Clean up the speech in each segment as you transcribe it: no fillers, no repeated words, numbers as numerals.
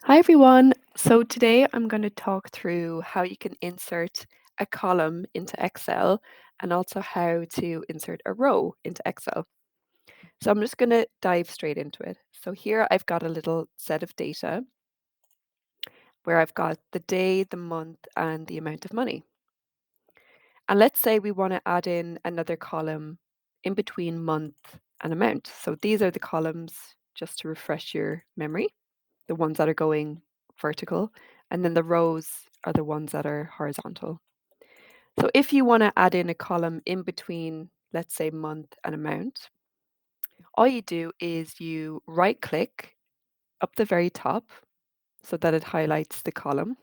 Hi everyone. So today I'm going to talk through how you can insert a column into Excel and also how to insert a row into Excel. So I'm just going to dive straight into it. So here I've got a little set of data where I've got the day, the month, and the amount of money. And let's say we want to add in another column in between month and amount. So these are the columns, just to refresh your memory, the ones that are going vertical, and then the rows are the ones that are horizontal. So if you want to add in a column in between, let's say month and amount, all you do is you right click up the very top so that it highlights the column,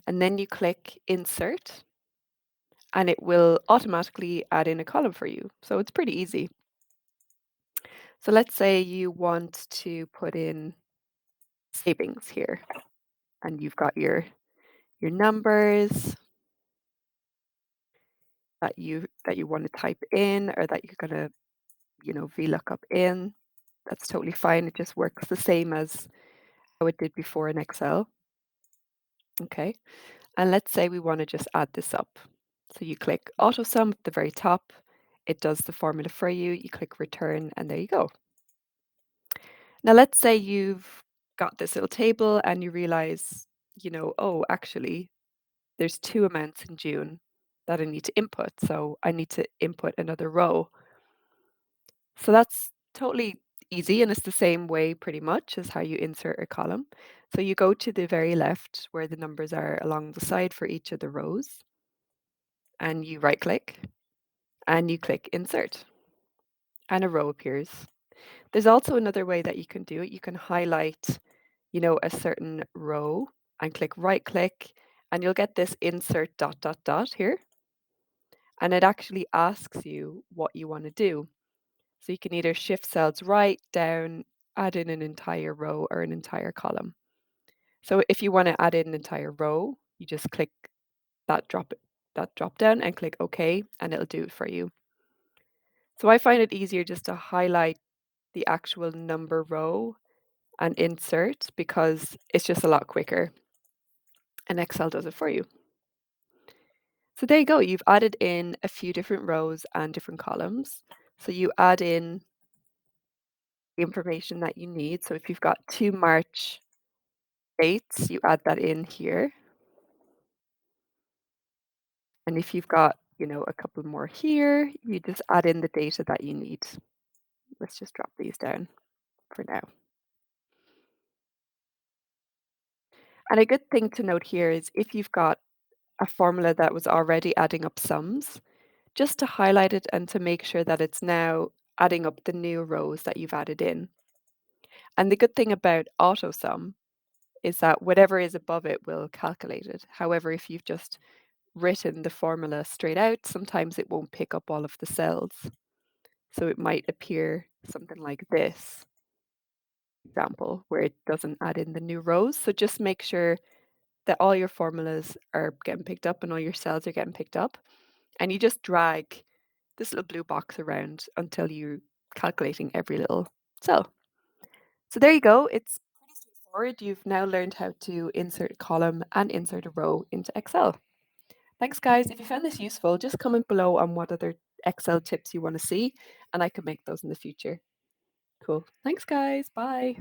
and then you click insert and it will automatically add in a column for you. So it's pretty easy. So let's say you want to put in savings here and you've got your numbers that you want to type in or that you're going to, VLOOKUP in. That's totally fine. It just works the same as how it did before in Excel. Okay. And let's say we want to just add this up. So you click auto sum at the very top. It does the formula for you. You click return and there you go. Now let's say you've got this little table and you realize, oh, actually there's two amounts in June that I need to input. So I need to input another row. So that's totally easy and it's the same way pretty much as how you insert a column. So you go to the very left where the numbers are along the side for each of the rows and you right click and you click insert and a row appears. There's also another way that you can do it. You can highlight, a certain row and click right click and you'll get this insert dot dot dot here. And it actually asks you what you want to do. So you can either shift cells right, down, add in an entire row or an entire column. So if you want to add in an entire row, you just click that drop down and click OK and it'll do it for you. So I find it easier just to highlight the actual number row and insert because it's just a lot quicker and Excel does it for you. So there you go. You've added in a few different rows and different columns. So you add in the information that you need. So if you've got 2 March dates, you add that in here. And if you've got, a couple more here, you just add in the data that you need. Let's just drop these down for now. And a good thing to note here is if you've got a formula that was already adding up sums, just to highlight it and to make sure that it's now adding up the new rows that you've added in. And the good thing about AutoSum is that whatever is above it will calculate it. However, if you've just written the formula straight out, sometimes it won't pick up all of the cells. So it might appear something like this example where it doesn't add in the new rows. So just make sure that all your formulas are getting picked up and all your cells are getting picked up. And you just drag this little blue box around until you're calculating every little cell. So there you go. It's pretty straightforward. You've now learned how to insert a column and insert a row into Excel. Thanks, guys. If you found this useful, just comment below on what other Excel tips you want to see, and I could make those in the future. Cool. Thanks, guys. Bye.